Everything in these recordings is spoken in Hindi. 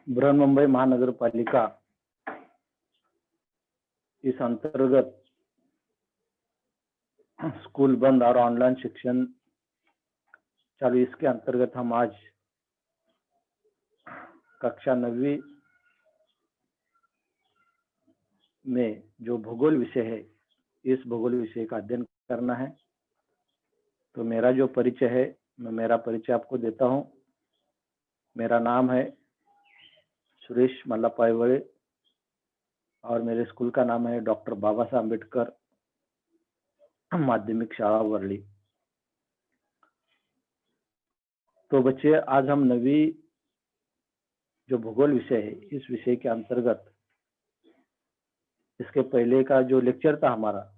बृहन्मुंबई महानगर पालिका इस अंतर्गत स्कूल बंद और ऑनलाइन शिक्षण चालू, इसके अंतर्गत हम आज कक्षा 9वीं में जो भूगोल विषय है, इस भूगोल विषय का अध्ययन करना है। तो मेरा जो परिचय है, मैं मेरा परिचय आपको देता हूं। मेरा नाम है सुरेश मल्लप्पा आइवळे और मेरे स्कूल का नाम है डॉक्टर बाबा साहब अम्बेडकर माध्यमिक शाला वर्ली। तो बच्चे, आज हम 9वीं जो भूगोल विषय है, इस विषय के अंतर्गत इसके पहले का जो लेक्चर था हमारा,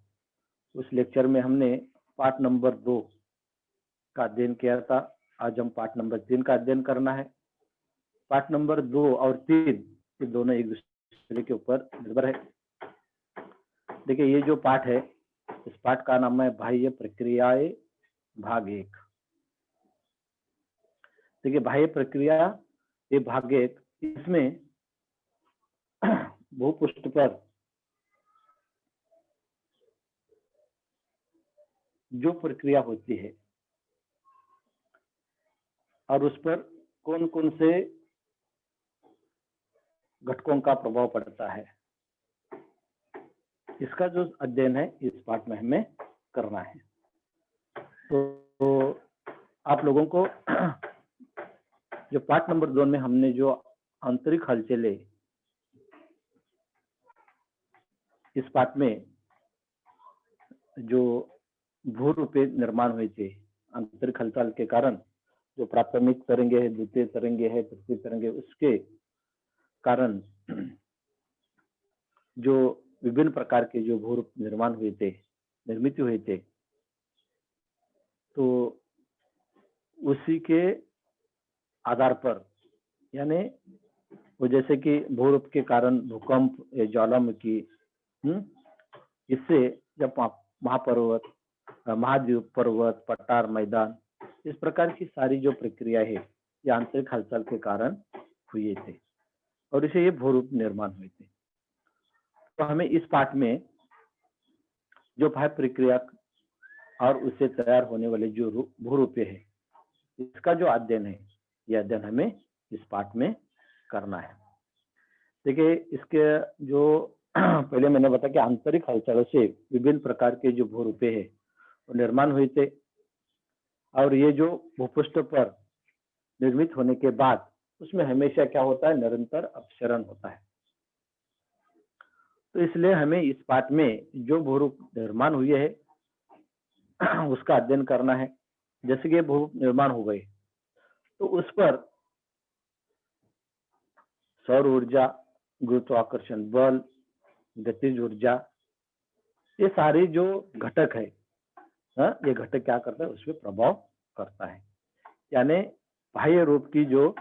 उस लेक्चर में हमने पाठ नंबर 2 का अध्ययन किया था। आज हम पाठ नंबर 3 का अध्ययन करना है। पाठ नंबर 2 और 3 ये दोनों एक दूसरे के ऊपर निर्भर है। देखिए, ये जो पाठ है, इस पाठ का नाम है बाह्य प्रक्रियाएं भाग 1। देखिए, बाह्य प्रक्रिया ये भाग 1, इसमें भूपृष्ठ पर जो प्रक्रिया होती है और उस पर कौन कौन से घटकों का प्रभाव पड़ता है, इसका जो अध्ययन है इस पाठ में हमें करना है। तो आप लोगों को जो पाठ नंबर 2 में हमने जो आंतरिक हलचलें, इस पाठ में जो भूरूपे निर्माण हुए थे, आंतरिक हलचल के कारण जो प्राथमिक तरंगे है, द्वितीय तरंगे है, तृतीय तरंगे, उसके कारण जो विभिन्न प्रकार के जो भूरूप निर्माण हुए थे, निर्मित हुए थे, तो उसी के आधार पर, यानी वो जैसे कि भूरूप के कारण भूकंप या ज्वालामुखी, इससे जब महापर्वत, महाद्वीप पर्वत, पठार, मैदान, इस प्रकार की सारी जो प्रक्रिया है, ये आंतरिक हलचल के कारण हुए थे और इसे ये भूरूप निर्माण हुए थे। तो हमें इस पाठ में जो बाह्य प्रक्रिया और उससे तैयार होने वाले जो भूरूपे है, इसका जो अध्ययन है, यह अध्ययन हमें इस पाठ में करना है। देखिए, इसके जो पहले मैंने बताया कि आंतरिक हलचलों से विभिन्न प्रकार के जो भूरूपे है वो निर्माण हुए थे और ये जो भूपृष्ठ पर निर्मित होने के बाद उसमें हमेशा क्या होता है, निरंतर अपक्षरण होता है। तो इसलिए हमें इस पाठ में जो भूरूप निर्माण हुए है उसका अध्ययन करना है। जैसे कि भूरूप निर्माण हो गए तो उस पर सौर ऊर्जा, गुरुत्वाकर्षण बल, गतिज ऊर्जा, ये सारे जो घटक है, ये घटक क्या करता है, उसमें प्रभाव करता है। यानी बाह्य रूप की जो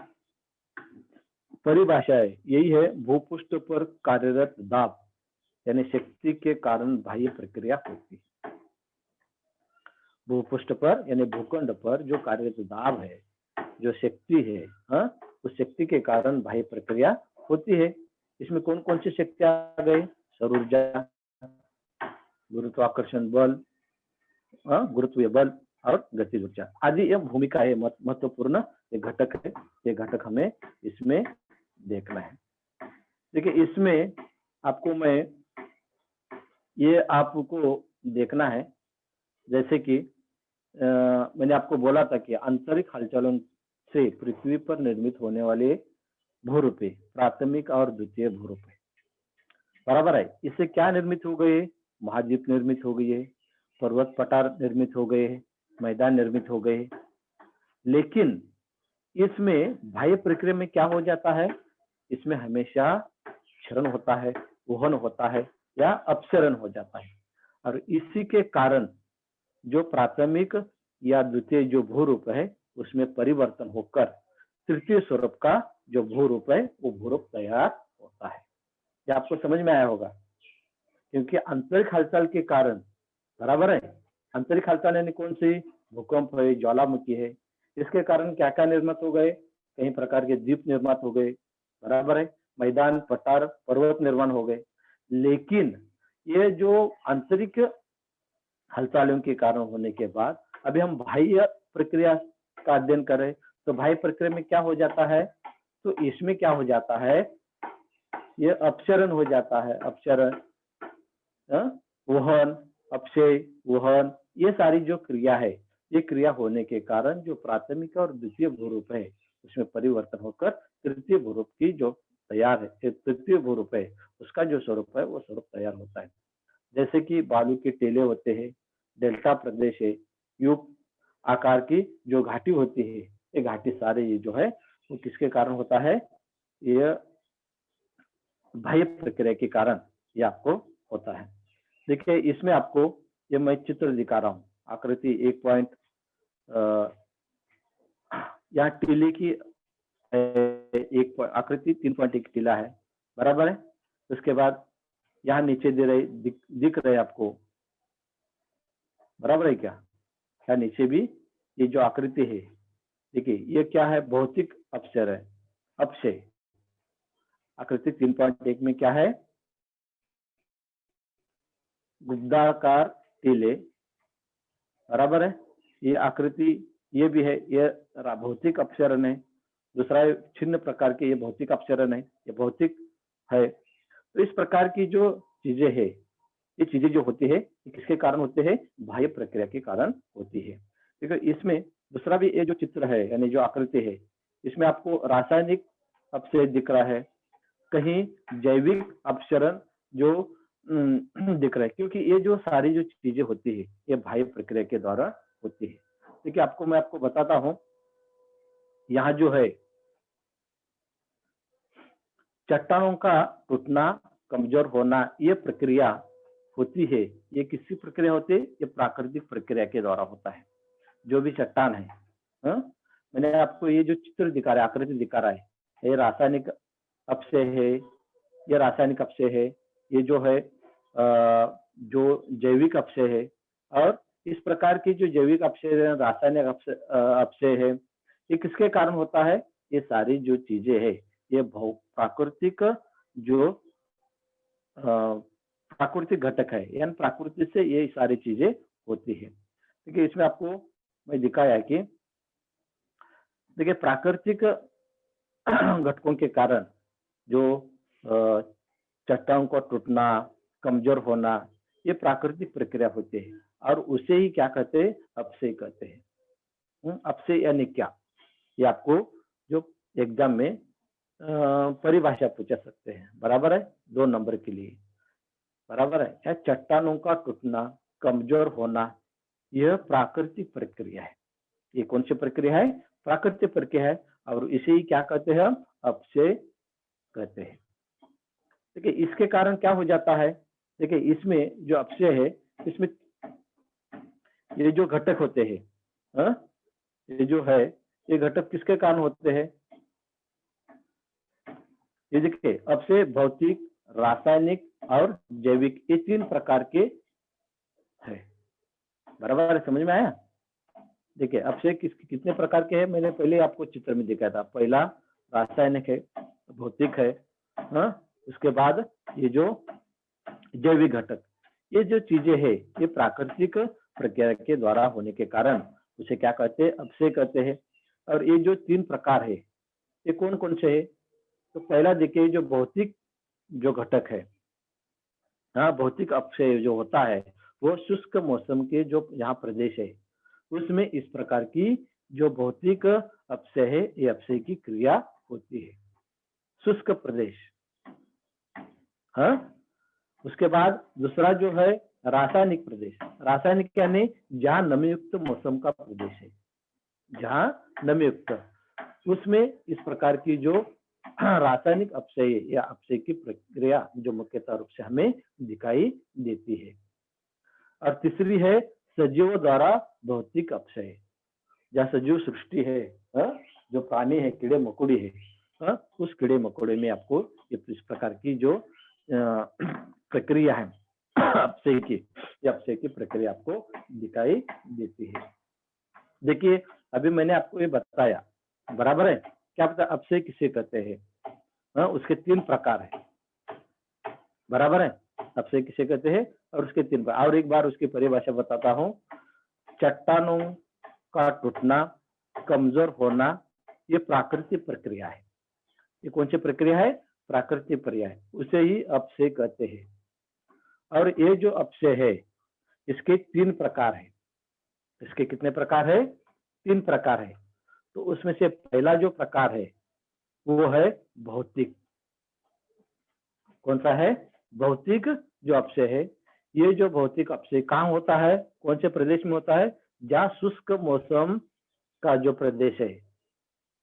परिभाषा है यही है, भूपृष्ठ पर कार्यरत दाब यानी शक्ति के कारण बाह्य प्रक्रिया होती है। भूपृष्ठ पर यानी भूखंड पर जो कार्यरत दाब है, जो शक्ति है, उस शक्ति के कारण बाह्य प्रक्रिया होती है। इसमें कौन कौन सी शक्ति आ गई, सौर ऊर्जा, गुरुत्वाकर्षण बल, गुरुत्वीय बल और गतिज ऊर्जा आदि यह भूमिका है, महत्वपूर्ण ये घटक है। ये घटक हमें इसमें देखना है। देखिए, इसमें आपको ये आपको देखना है, जैसे कि मैंने आपको बोला था कि आंतरिक हलचलों से पृथ्वी पर निर्मित होने वाले भूरूपे प्राथमिक और द्वितीय भूरूपे, बराबर है। इससे क्या निर्मित हो गए, महाद्वीप निर्मित हो गई है, पर्वत पठार निर्मित हो गए, मैदान निर्मित हो गए। लेकिन इसमें बाह्य प्रक्रिया में क्या हो जाता है, इसमें हमेशा क्षरण होता है, वहन होता है या अपसरण हो जाता है और इसी के कारण जो प्राथमिक या द्वितीय जो भूरूप है उसमें परिवर्तन होकर तृतीय स्वरूप का जो भूरूप है वो भूरूप तैयार होता है। ये आपको समझ में आया होगा, क्योंकि आंतरिक हलचल के कारण, बराबर है, आंतरिक हलचल यानी कौन सी, भूकंप है, ज्वालामुखी है, इसके कारण क्या क्या निर्मित हो गए, कई प्रकार के द्वीप निर्मित हो गए, बराबर है, मैदान, पठार, पर्वत निर्माण हो गए। लेकिन ये जो आंतरिक हलचलों के कारण होने के बाद अभी हम बाह्य प्रक्रिया का अध्ययन करें, तो बाह्य प्रक्रिया में क्या हो जाता है, तो इसमें क्या हो जाता है, ये अपक्षरण हो जाता है, अपक्षरण, वहन, अपक्षय, वहन, ये सारी जो क्रिया है, ये क्रिया होने के कारण जो प्राथमिक और द्वितीय भूरूप है उसमें परिवर्तन होकर तृतीय भूरूप की जो तैयार है, तृतीय भूरूप है उसका जो स्वरूप है वो स्वरूप तैयार होता है। जैसे कि बालू के टीले होते हैं, डेल्टा प्रदेश है, यू आकार की जो घाटी होती है, ये घाटी सारे ये जो है वो किसके कारण होता है, ये बाह्य प्रक्रिया के कारण ये आपको होता है। देखिए इसमें आपको ये मैं चित्र दिखा रहा हूँ, आकृति 1 पॉइंट, यहाँ टीले की एक आकृति 3.1 टीला है, बराबर है। उसके बाद यहाँ नीचे दे रहे दिख रहे आपको, बराबर है क्या, यहाँ नीचे भी ये जो आकृति है, देखिए ये क्या है, भौतिक अपक्षय है, अपक्षय। आकृति 3.1 में क्या है, गुब्दाकार टीले, बराबर है। ये आकृति ये भी है, ये भौतिक अपक्षरण है। दूसरा छिन्न प्रकार के ये भौतिक अपक्षरण है, ये भौतिक है। तो इस प्रकार की जो चीजें है, ये चीजें जो होती है ये किसके कारण होते हैं, बाह्य प्रक्रिया के कारण होती है। देखो इसमें दूसरा भी ये जो चित्र है यानी जो आकृति है, इसमें आपको रासायनिक अपक्षय दिख रहा है, कहीं जैविक अपक्षरण जो दिख रहा है, क्योंकि ये जो सारी जो चीजें होती है ये बाह्य प्रक्रिया के द्वारा होती है। देखिए मैं आपको बताता हूं, यहाँ जो है चट्टानों का टूटना, कमजोर होना, ये प्रक्रिया होती है। ये किसकी प्रक्रिया होती है, ये प्राकृतिक प्रक्रिया के द्वारा होता है। जो भी चट्टान है, मैंने आपको ये जो चित्र दिखा रहा है, आकृति दिखा रहा है, ये रासायनिक अपक्षय है, ये रासायनिक अपक्षय है, ये जो है जो जैविक अपक्षय है। और इस प्रकार की जो जैविक अपक्षय है, रासायनिक अपक्षय है, ये किसके कारण होता है, ये सारी जो चीजें है ये प्राकृतिक जो प्राकृतिक घटक है, यानी प्रकृति से ये सारी चीजें होती है। देखिए इसमें आपको मैं दिखाया है कि देखिए प्राकृतिक घटकों के कारण जो चट्टानों का टूटना, कमजोर होना, ये प्राकृतिक प्रक्रिया होती है और उसे ही क्या कहते हैं, अपक्षय कहते हैं। अपक्षय यानी क्या, ये आपको जो एग्जाम में परिभाषा पूछ सकते हैं, बराबर है, 2 नंबर के लिए, बराबर है। या चट्टानों का टूटना, कमजोर होना, यह प्राकृतिक प्रक्रिया है। ये कौन सी प्रक्रिया है, प्राकृतिक प्रक्रिया है और इसे ही क्या कहते हैं, हम अपक्षय कहते हैं। देखिए इसके कारण क्या हो जाता है, देखिए इसमें जो अपक्षय है, इसमें ये जो घटक होते हैं, ये जो है ये घटक किसके कारण होते हैं, ये देखिए अपक्षय भौतिक, रासायनिक और जैविक, ये 3 प्रकार के है, बराबर है, समझ में आया। देखिए अपक्षय कितने प्रकार के हैं, मैंने पहले आपको चित्र में दिखाया था। पहला रासायनिक है, भौतिक है, उसके बाद ये जो जैविक घटक, ये जो चीजें है ये प्राकृतिक प्रक्रिया के द्वारा होने के कारण उसे क्या कहते हैं, अपक्षय कहते हैं। और ये जो 3 प्रकार है ये कौन कौन से है, तो पहला देखिए जो भौतिक जो घटक है, भौतिक अपक्षय जो होता है वो शुष्क मौसम के जो यहाँ प्रदेश है उसमें इस प्रकार की जो भौतिक अपक्षय है ये अपक्षय की क्रिया होती है, शुष्क प्रदेश। उसके बाद दूसरा जो है रासायनिक प्रदेश, रासायनिक यानी जहाँ नमीयुक्त मौसम का प्रदेश है, जहाँ नमीयुक्त, उसमें इस प्रकार की जो रासायनिक अपक्षय या अपक्षय की प्रक्रिया जो मुख्यतः रूप से हमें दिखाई देती है। और तीसरी है सजीवों द्वारा भौतिक अपक्षय, जहाँ सजीव सृष्टि है, जो प्राणी है, कीड़े मकोड़े है, उस कीड़े मकोड़े में आपको इस प्रकार की जो प्रक्रिया है अपक्षय की प्रक्रिया आपको दिखाई देती है। देखिए अभी मैंने आपको ये बताया, बराबर है, क्या पता अपक्षय किसे कहते हैं। उसके 3 प्रकार है, बराबर है। अपक्षय किसे कहते हैं और उसके 3 प्रकार। और एक बार उसकी परिभाषा बताता हूँ। चट्टानों का टूटना, कमजोर होना, ये प्राकृतिक प्रक्रिया है। ये कौन सी प्रक्रिया है? प्राकृतिक प्रक्रिया है, उसे ही अपक्षय कहते हैं। और ये जो अपक्षय है इसके 3 प्रकार है। इसके कितने प्रकार है? 3 प्रकार है। तो उसमें से पहला जो प्रकार है वो है भौतिक। कौन सा है? भौतिक जो अपक्षय है। ये जो भौतिक अपक्षय कहाँ होता है, कौन से प्रदेश में होता है? जहाँ शुष्क मौसम का जो प्रदेश है,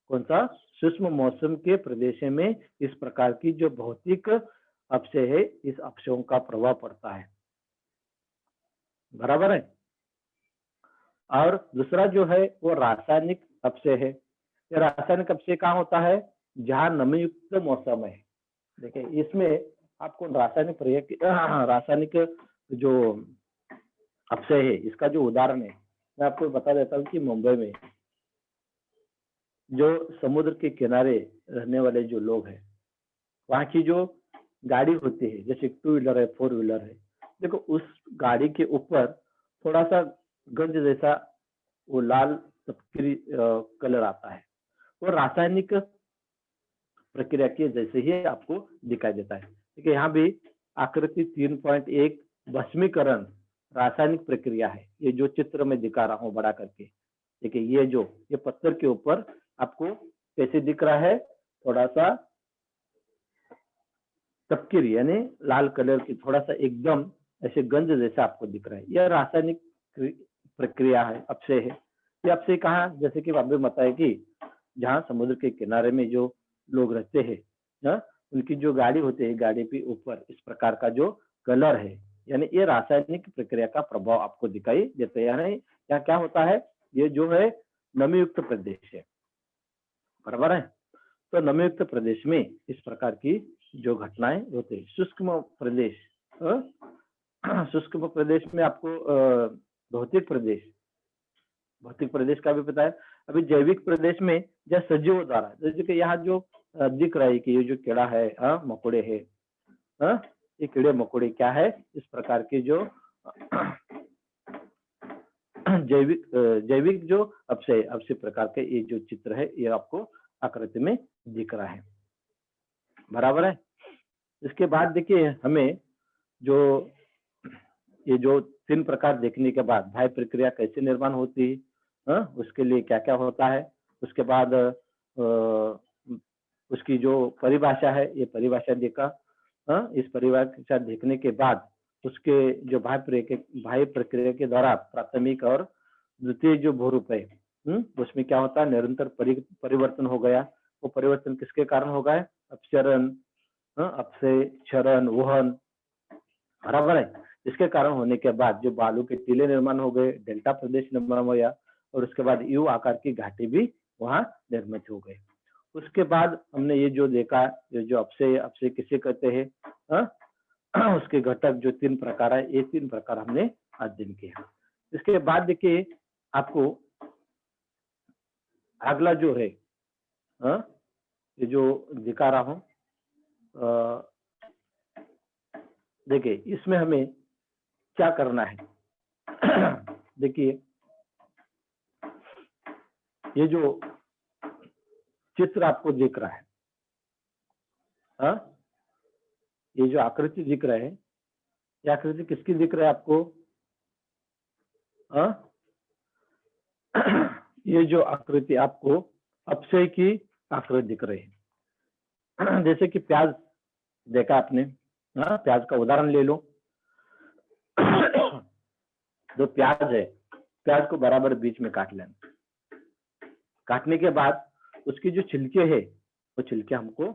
कौन सा? शुष्क मौसम के प्रदेश में इस प्रकार की जो भौतिक अपक्षय है, इस अपक्षयों का प्रभाव पड़ता है, बराबर है। और दूसरा जो है वो रासायनिक अपक्षय है। ये रासायनिक अपक्षय कहाँ होता है? जहाँ नमी युक्त मौसम है। देखिए इसमें आपको रासायनिक जो अपक्षय है इसका जो उदाहरण है मैं आपको बता देता हूँ कि मुंबई में जो समुद्र के किनारे रहने वाले जो लोग हैं, वहाँ की जो गाड़ी होती है, जैसे 2 व्हीलर है, 4 व्हीलर है, देखो उस गाड़ी के ऊपर थोड़ा सा गंज जैसा वो लाल तपकिरी कलर आता है। वो रासायनिक प्रक्रिया के जैसे ही आपको दिखाई देता है। देखिए यहाँ भी आकृति 3.1 भस्मीकरण रासायनिक प्रक्रिया है। ये जो चित्र में दिखा रहा हूँ बड़ा करके, देखिए ये पत्थर के ऊपर आपको कैसे दिख रहा है? थोड़ा सा तपकिरी यानी लाल कलर की, थोड़ा सा एकदम ऐसे गंज जैसा आपको दिख रहा है। यह रासायनिक प्रक्रिया है, अपक्षय है। ये अपक्षय कहाँ? जैसे कि आपने बताया कि जहाँ समुद्र के किनारे में जो लोग रहते हैं, उनकी जो गाड़ी होती है, गाड़ी के ऊपर इस प्रकार का जो कलर है, यानी ये रासायनिक प्रक्रिया का प्रभाव आपको दिखाई देता है। यानी यहाँ क्या होता है? ये जो है नमी युक्त प्रदेश है, बराबर है। तो नमी युक्त प्रदेश में इस प्रकार की जो घटनाएं होती है। शुष्क प्रदेश, शुष्क प्रदेश में आपको भौतिक प्रदेश का भी पता है। अभी जैविक प्रदेश में या सजीवों द्वारा, जैसे कि यहाँ जो दिख रहा है कि ये जो कीड़ा है, मकोड़े है, ये कीड़े मकोड़े क्या है? इस प्रकार के जो जैविक जो अपक्षय प्रकार के ये जो चित्र है ये आपको आकृति में दिख रहा है, बराबर है। इसके बाद देखिए हमें जो ये जो 3 प्रकार देखने के बाद बाह्य प्रक्रिया कैसे निर्माण होती है, उसके लिए क्या क्या होता है, उसके बाद उसकी जो परिभाषा है ये परिभाषा देखा। इस परिभाषा देखने के बाद उसके जो बाह्य प्रक्रिया के द्वारा प्राथमिक और द्वितीय जो भूरूप है, उसमें क्या होता है? निरंतर परिवर्तन हो गया। वो परिवर्तन किसके कारण हो गए? अपक्षरण, अपक्षय, क्षरण, वहन, बराबर है। इसके कारण होने के बाद जो बालू के टीले निर्माण हो गए, डेल्टा प्रदेश निर्माण हो गया, और उसके बाद यू आकार की घाटी भी वहां निर्मित हो गई। उसके बाद हमने ये जो देखा, ये जो अपक्षय किसे कहते हैं, उसके घटक जो 3 प्रकार है, ये 3 प्रकार हमने अध्ययन किया। इसके बाद देखिए आपको अगला जो है, ये जो दिखा रहा हूं, देखिए इसमें हमें क्या करना है। देखिए ये जो चित्र आपको दिख रहा है, ये जो आकृति दिख रहा है, ये आकृति किसकी दिख रहा है आपको? ये जो आकृति आपको अपक्षय की आकृति दिख रही है। जैसे कि प्याज देखा आपने, प्याज का उदाहरण ले लो। जो प्याज है, प्याज को बराबर बीच में काट लेना। काटने के बाद उसकी जो छिलके है, वो छिलके हमको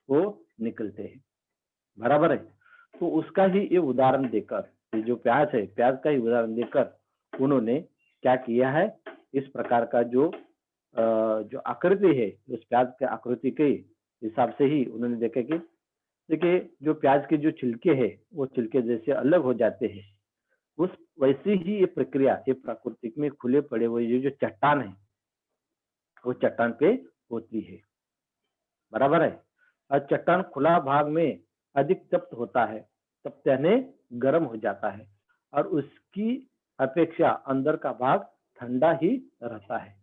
वो निकलते हैं, बराबर है। तो उसका ही ये उदाहरण देकर, ये जो प्याज है, प्याज का ही उदाहरण देकर उन्होंने क्या किया है? इस प्रकार का जो आकृति है, उस प्याज के आकृति के हिसाब से ही उन्होंने देखा कि देखिए जो प्याज के जो छिलके है, वो छिलके जैसे अलग हो जाते हैं, उस वैसी ही ये प्रक्रिया ये प्राकृतिक में खुले पड़े हुए ये जो चट्टान है, वो चट्टान पे होती है, बराबर है। और चट्टान खुला भाग में अधिक तप्त होता है, तप्त यानी गर्म हो जाता है, और उसकी अपेक्षा अंदर का भाग ठंडा ही रहता है,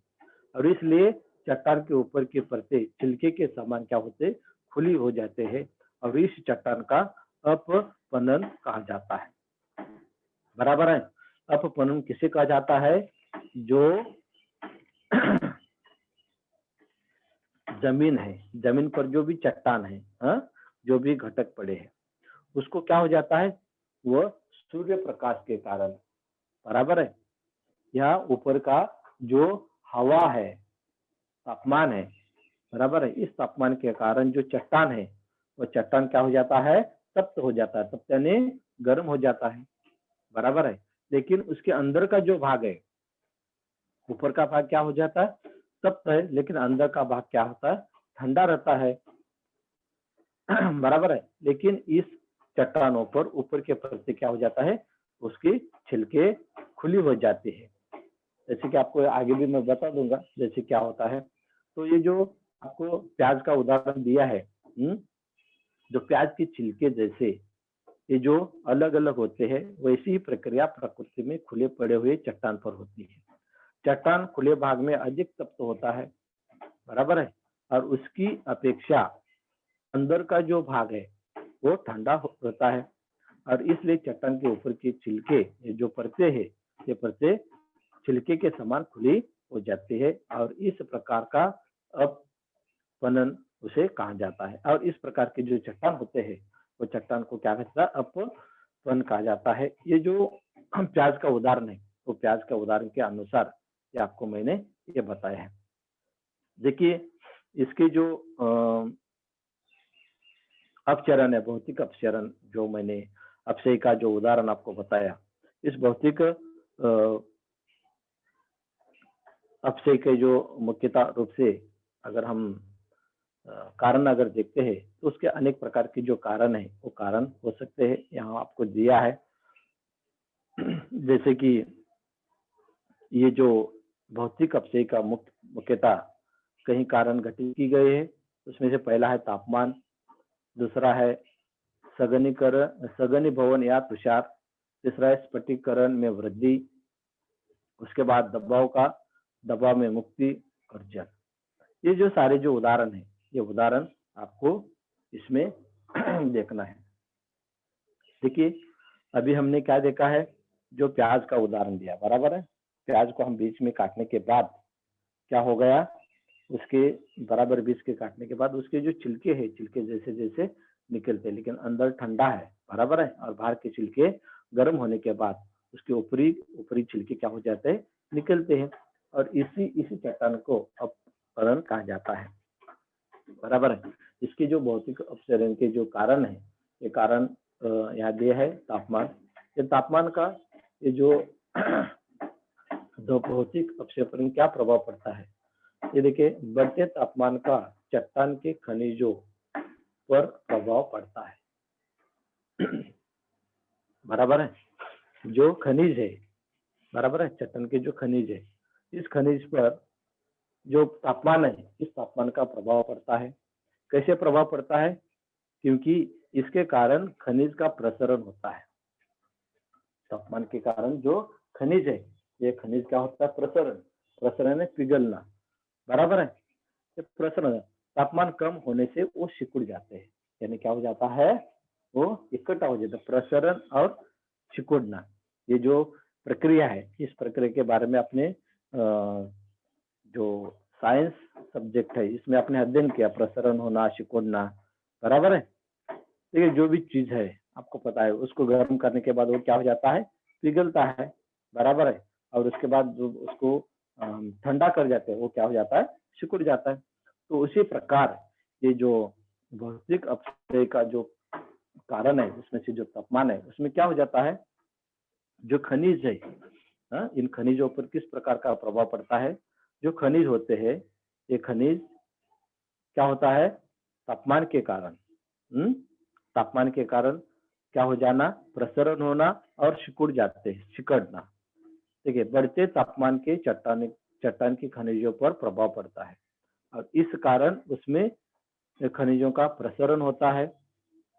और इसलिए चट्टान के ऊपर की परतें छिलके के समान क्या होते, खुली हो जाते हैं, और इस चट्टान का अपपनन कहा जाता है। बराबर है। अपपनन किसे कहा जाता है? जो जमीन है, जमीन पर जो भी चट्टान है, जो भी घटक पड़े हैं, उसको क्या हो जाता है, वह सूर्य प्रकाश के कारण, बराबर है, या ऊपर का जो हवा है, तापमान है, बराबर है, इस तापमान के कारण जो चट्टान है, वो चट्टान क्या हो जाता है, तप्त हो जाता है, तप्त यानी गर्म हो जाता है, बराबर है। लेकिन उसके अंदर का जो भाग है, ऊपर का भाग क्या हो जाता है, तप्त है, लेकिन अंदर का भाग क्या होता है, ठंडा रहता है। बराबर है। लेकिन इस चट्टानों पर ऊपर के परत क्या हो जाता है, उसकी छिलके खुली हो जाती है, जैसे कि आपको आगे भी मैं बता दूंगा जैसे क्या होता है। तो ये जो आपको प्याज का उदाहरण दिया है, जो प्याज की छिलके जैसे ये जो अलग अलग होते हैं, वैसी ही प्रक्रिया प्रकृति में खुले पड़े हुए चट्टान पर होती है। चट्टान खुले भाग में अधिक तप्त होता है, बराबर है, और उसकी अपेक्षा अंदर का जो भाग है वो ठंडा होता है, और इसलिए चट्टान के ऊपर की छिलके, ये जो परतें है, ये परतें छिलके के समान खुली हो जाती है, और इस प्रकार का अपपनन उसे कहा जाता है। और इस प्रकार के जो चट्टान होते हैं, वो चट्टान को क्या कहता है, अपपन कहा जाता है। ये जो प्याज का उदाहरण है, वो प्याज का उदाहरण के अनुसार ये आपको मैंने ये बताया है। देखिए, इसके जो अपचरण है, भौतिक अपचरण, जो मैंने अपचय का जो उदाहरण आपको बताया, इस भौतिक अपचय के जो मुख्यतः रूप से अगर हम कारण अगर देखते हैं, तो उसके अनेक प्रकार के जो कारण है, वो कारण हो सकते हैं, यहाँ आपको दिया है। जैसे कि ये जो भौतिक अपचय का मुख्यतः कई कारण घटित की गए हैं, उसमें से पहला है तापमान, दूसरा है सघनीभवन या तुषार, तीसरा है स्फटिकीकरण में वृद्धि, उसके बाद दबाव में मुक्ति और जल। ये जो सारे जो उदाहरण है, ये उदाहरण आपको इसमें देखना है। देखिए, अभी हमने क्या देखा है, जो प्याज का उदाहरण दिया, बराबर है, प्याज को हम बीच में काटने के बाद क्या हो गया, उसके बराबर बीच के काटने के बाद उसके जो छिलके है, छिलके जैसे जैसे निकलते हैं, लेकिन अंदर ठंडा है, बराबर है, और बाहर के छिलके गर्म होने के बाद उसके ऊपरी छिलके क्या हो जाते हैं, निकलते हैं, और इसी चट्टान को अपक्षरण कहा जाता है, बराबर है। इसके जो भौतिक अपक्षरण के जो कारण है, ये कारण यहाँ दिया है तापमान। ये तापमान का ये जो भौतिक अपक्षरण क्या प्रभाव पड़ता है, ये देखिए, बढ़ते तापमान का चट्टान के खनिजों पर प्रभाव पड़ता है। बराबर है, जो खनिज है, बराबर है, चट्टान के जो खनिज है, इस खनिज पर जो तापमान है, इस तापमान का प्रभाव पड़ता है। कैसे प्रभाव पड़ता है? क्योंकि इसके कारण खनिज का प्रसरण होता है। तापमान के कारण जो खनिज है, ये खनिज क्या होता है, प्रसरण है पिघलना, बराबर है, ये प्रसरण, तापमान कम होने से वो सिकुड़ जाते हैं, यानी क्या हो जाता है, वो इकट्ठा हो जाता है, प्रसरण और सिकुड़ना। ये जो प्रक्रिया है, इस प्रक्रिया के बारे में अपने जो साइंस सब्जेक्ट है, इसमें आपने अध्ययन किया, प्रसरण होना, सिकुड़ना, बराबर है। देखिए, जो भी चीज है आपको पता है, उसको गर्म करने के बाद वो क्या हो जाता है, पिघलता है, बराबर है, और उसके बाद जो उसको ठंडा कर जाते हैं, वो क्या हो जाता है, सिकुड़ जाता है। तो उसी प्रकार ये जो भौतिक अपक्षय का जो कारण है, उसमें से जो तापमान है, उसमें क्या हो जाता है, जो खनिज है, इन खनिजों पर किस प्रकार का प्रभाव पड़ता है। जो खनिज होते हैं, ये खनिज क्या होता है, तापमान के कारण तापमान के कारण क्या हो जाना, प्रसरण होना और सिकुड़ जाते हैं, सिकुड़ना। देखिए, बढ़ते तापमान के चट्टान की खनिजों पर प्रभाव पड़ता है, और इस कारण उसमें खनिजों का प्रसरण होता है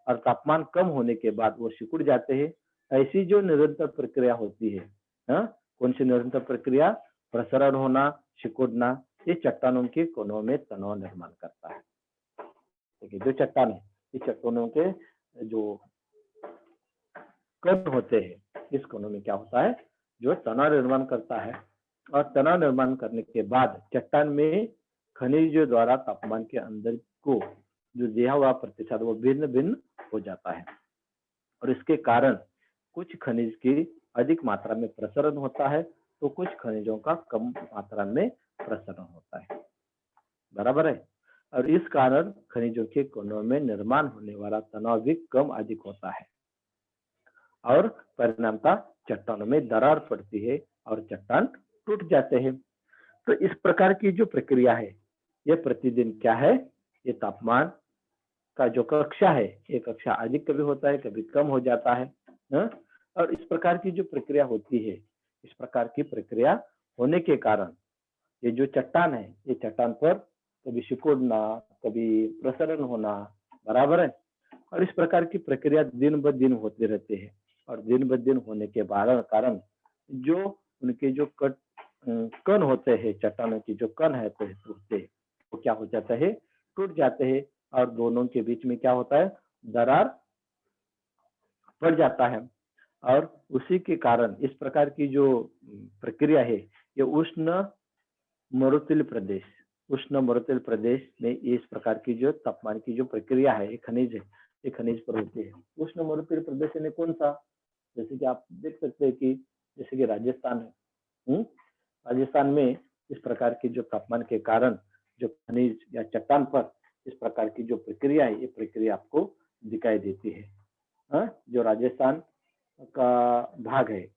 और तापमान कम होने के बाद वो सिकुड़ जाते हैं। ऐसी जो निरंतर प्रक्रिया होती है, हाँ, कौन सी निरंतर प्रक्रिया? प्रसरण होना, सिकुड़ना, ये चट्टानों के कोनों में तनाव निर्माण करता है। देखिए जो चट्टान है, इस चट्टानों के जो कण होते हैं, इस कोनों में क्या होता है? जो तनाव निर्माण करता है और तनाव निर्माण करने के बाद चट्टान में खनिजों द्वारा तापमान के अंदर को जो दिया हुआ प्रतिशत वो भिन्न भिन्न हो जाता है और इसके कारण कुछ खनिज की अधिक मात्रा में प्रसरण होता है तो कुछ खनिजों का कम मात्रा में प्रसरण होता है। बराबर है। और इस कारण खनिजों के कणों में निर्माण होने वाला तनाव भी कम अधिक होता है और परिणामतः चट्टानों में दरार पड़ती है और चट्टान टूट जाते हैं। तो इस प्रकार की जो प्रक्रिया है ये प्रतिदिन क्या है? ये तापमान का जो कक्षा है, ये कक्षा अधिक कभी होता है, कभी कम हो जाता है, हाँ? और इस प्रकार की जो प्रक्रिया होती है, इस प्रकार की प्रक्रिया होने के कारण ये जो चट्टान है, ये चट्टान पर कभी सिकुड़ना, कभी प्रसरण होना, बराबर है। और इस प्रकार की प्रक्रिया दिन ब दिन होती रहती है और दिन ब दिन होने के कारण जो उनके जो कण होते हैं, चट्टानों की जो कण है टूटते, वो क्या हो जाता है? टूट जाते हैं और दोनों के बीच में क्या होता है? दरार पड़ जाता है। और उसी के कारण इस प्रकार की जो प्रक्रिया है ये उष्ण मरुस्थलीय प्रदेश में इस प्रकार की जो तापमान की जो प्रक्रिया है, ये खनिज है, ये खनिज पर होती है। उष्ण मरुस्थलीय प्रदेश यानी कौन सा? जैसे कि आप देख सकते हैं कि जैसे कि राजस्थान है, राजस्थान में इस प्रकार की जो तापमान के कारण जो खनिज या चट्टान पर इस प्रकार की जो प्रक्रिया है, ये प्रक्रिया आपको दिखाई देती है। जो राजस्थान का भाग है,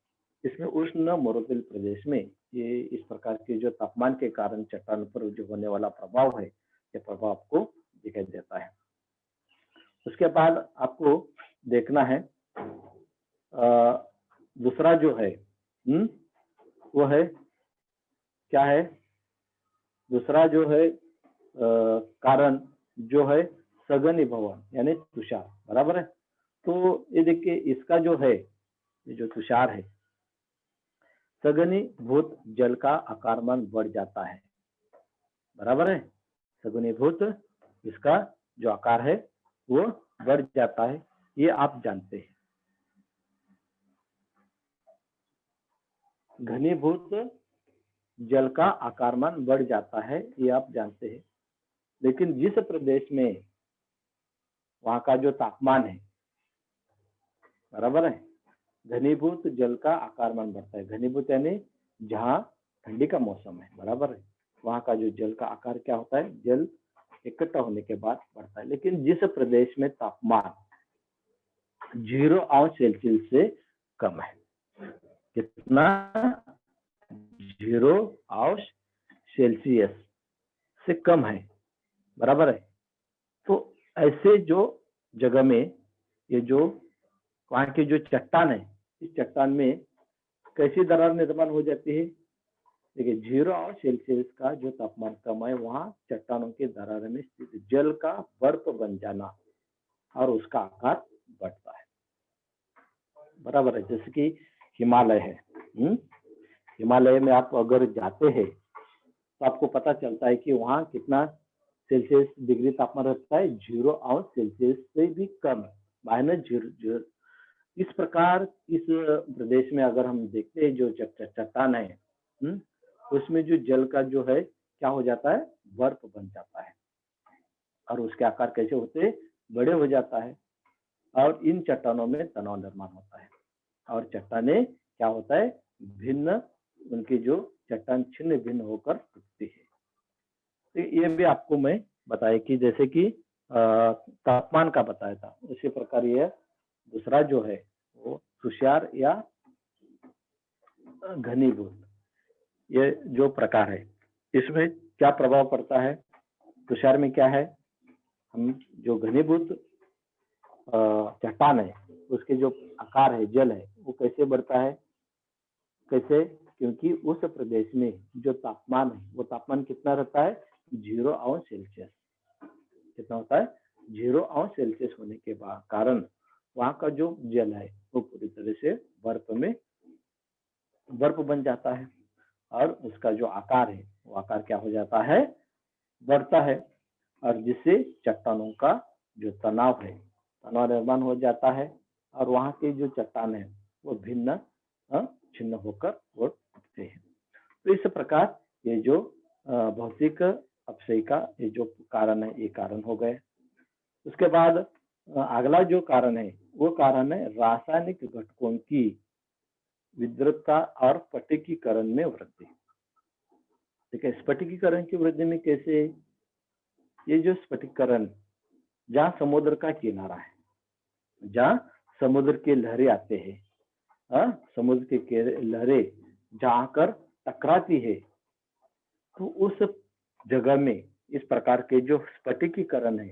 इसमें उष्ण मरुस्थलीय प्रदेश में ये इस प्रकार के जो तापमान के कारण चट्टान पर जो होने वाला प्रभाव है, ये प्रभाव आपको दिखाई देता है। उसके बाद आपको देखना है दूसरा जो है, वो है क्या है? दूसरा जो है कारण जो है सघनीभवन यानी तुषार, बराबर है। तो ये देखिए इसका जो है, ये जो तुषार है, सघनीभूत जल का आकारमान बढ़ जाता है, बराबर है। सघनीभूत इसका जो आकार है वो बढ़ जाता है, ये आप जानते हैं। घनीभूत जल का आकारमान बढ़ जाता है, ये आप जानते हैं। लेकिन जिस प्रदेश में वहां का जो तापमान है, बराबर है, घनीभूत जल का आकारमान बढ़ता है। घनीभूत यानी जहाँ ठंडी का मौसम है, बराबर है, वहां का जो जल का आकार क्या होता है? जल इकट्ठा होने के बाद बढ़ता है। लेकिन जिस प्रदेश में तापमान 0°C से कम है, कितना? 0°C से कम है, बराबर है। तो ऐसे जो जगह में ये जो वहां की जो चट्टान है, इस चट्टान में कैसी दरार निर्माण हो जाती है? देखिए 0°C का जो तापमान कम है, वहां चट्टानों के दरार में स्थित जल का बर्फ बन जाना और उसका आकार बढ़ता है, बराबर है। जैसे कि हिमालय है, हिमालय में आप अगर जाते हैं तो आपको पता चलता है कि वहाँ कितना सेल्सियस डिग्री तापमान रहता है? 0°C से भी कम, -0। इस प्रकार इस प्रदेश में अगर हम देखते हैं जो चट्टान है, उसमें जो जल का जो है क्या हो जाता है? बर्फ बन जाता है और उसके आकार कैसे होते हैं? बड़े हो जाता है और इन चट्टानों में तनाव निर्माण होता है और चट्टाने क्या होता है? भिन्न, उनकी जो चट्टान छिन्न भिन्न होकर टूटती है। तो ये भी आपको मैं बताया कि जैसे कि तापमान का बताया था, उसी प्रकार ये दूसरा जो है वो तुषार या घनीभूत, ये जो प्रकार है, इसमें क्या प्रभाव पड़ता है? तुषार में क्या है? हम जो घनीभूत चट्टान है, उसके जो आकार है, जल है, वो कैसे बढ़ता है? कैसे? क्योंकि उस प्रदेश में जो तापमान है, वो तापमान कितना रहता है? 0°C। कितना होता है 0 अंश सेल्सियस होने के कारण वहां का जो जल है वो पूरी तरह से बर्फ बन जाता है और उसका जो आकार है वो आकार क्या हो जाता है, बढ़ता है, और जिससे चट्टानों का जो तनाव है, तनाव निर्माण हो जाता है और वहां के जो चट्टान है वो छिन्न होकर वो टूटते हैं। तो इस प्रकार ये जो भौतिक अपक्षय का ये जो कारण है ये कारण हो गए। उसके बाद अगला जो कारण है वो कारण है रासायनिक घटकों की विद्रुपता और स्फटिकीकरण में वृद्धि। ठीक है, स्फटिकीकरण की वृद्धि में कैसे, ये जो स्फटिकीकरण जहाँ समुद्र का किनारा है, जहाँ समुद्र के लहरें आते हैं, समुद्र के लहरें जहाँ कर टकराती है तो उस जगह में इस प्रकार के जो स्फटिकीकरण है,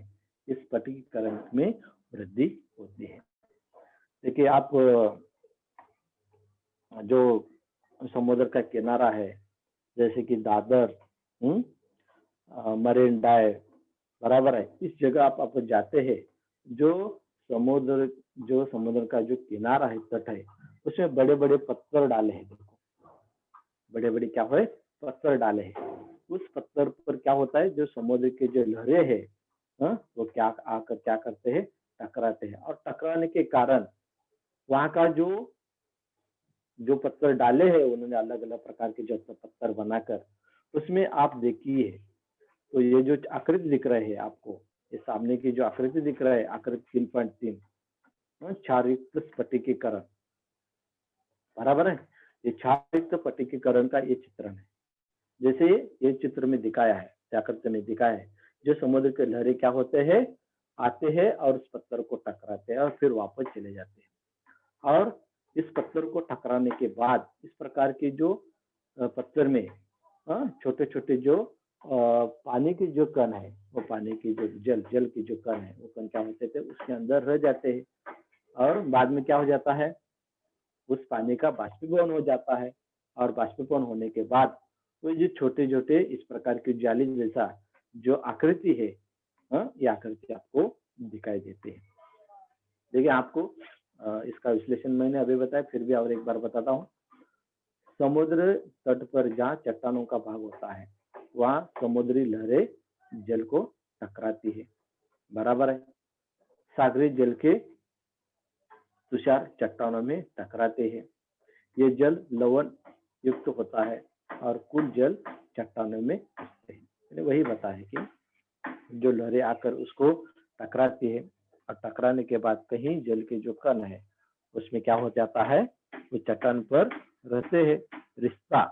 इस स्फटिकीकरण में वृद्धि होती है। देखिए आप जो समुद्र का किनारा है जैसे कि दादर, मरीन ड्राइव, बराबर है, इस जगह आप जाते हैं, जो समुद्र का जो किनारा है, तट है, उसमें बड़े बड़े पत्थर डाले हैं। देखो बड़े बड़े क्या है, पत्थर डाले हैं। उस पत्थर पर क्या होता है, जो समुद्र के जो लहरें है वो क्या आकर क्या करते हैं, टकराते हैं, और टकराने के कारण वहां का जो पत्थर डाले हैं उन्होंने अलग अलग प्रकार के जो पत्थर बनाकर, उसमें आप देखिए तो ये जो आकृति दिख रहे हैं आपको, ये सामने की जो आकृति दिख रहा है, आकृति 3.3 क्षारयुक्त स्फटिकीकरण, बराबर है, ये क्षारयुक्त स्फटिकीकरण का ये चित्रण है। जैसे ये चित्र में दिखाया है, आकृति में दिखाया है, जो समुद्र के लहरें क्या होते हैं, आते हैं और उस पत्थर को टकराते हैं और फिर वापस चले जाते हैं। और इस पत्थर को टकराने के बाद इस प्रकार के जो पत्थर में छोटे छोटे जो पानी के जो कण है, वो पानी की जो जल की जो कण है, वो कण क्या होते थे, उसके अंदर रह जाते हैं और बाद में क्या हो जाता है, उस पानी का बाष्पीभवन हो जाता है, और बाष्पीभवन होने के बाद वो जो छोटे छोटे इस प्रकार की जाली जैसा जो आकृति है, ये आकृति आपको दिखाई देती है। देखिए आपको इसका विश्लेषण मैंने अभी बताया, फिर भी और एक बार बताता हूँ। समुद्र तट पर जहाँ चट्टानों का भाग होता है वहाँ समुद्री लहरें जल को टकराती है, बराबर है, सागरी जल के तुषार चट्टानों में टकराते हैं। ये जल लवण युक्त होता है और कुल जल चट्टानों में घुसते हैं। मैंने वही बताया कि जो लहरें आकर उसको टकराती है और टकराने के बाद कहीं जल के जो कण है उसमें क्या हो जाता है, वो चट्टान पर रहते हैं, रिश्ता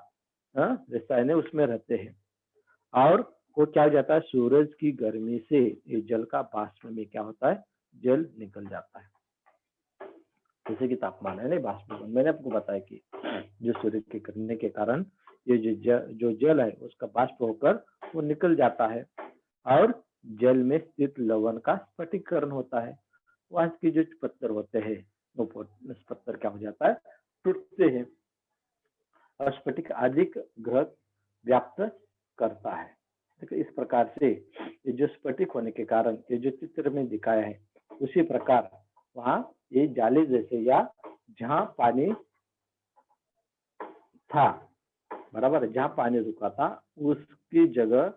यानी उसमें रहते हैं, और वो क्या हो जाता है, सूरज की गर्मी से ये जल का बाष्प में क्या होता है, जल निकल जाता है। जैसे कि तापमान है, नहीं बाष्पीभवन, मैंने आपको बताया कि जो सूर्य के गिरने के कारण ये जो जल है उसका बाष्प होकर वो निकल जाता है और जल में स्थित लवण का स्फटिकीकरण होता है। वहां के जो पत्थर होते हैं वो पत्थर क्या हो जाता है, टूटते हैं और स्फटिक अधिक घृत व्याप्त करता है। देखिए इस प्रकार से ये जो स्फटिक होने के कारण ये जो चित्र में दिखाया है, उसी प्रकार वहां ये जाली जैसे या जहां पानी था, बराबर, जहां पानी रुका था उसकी जगह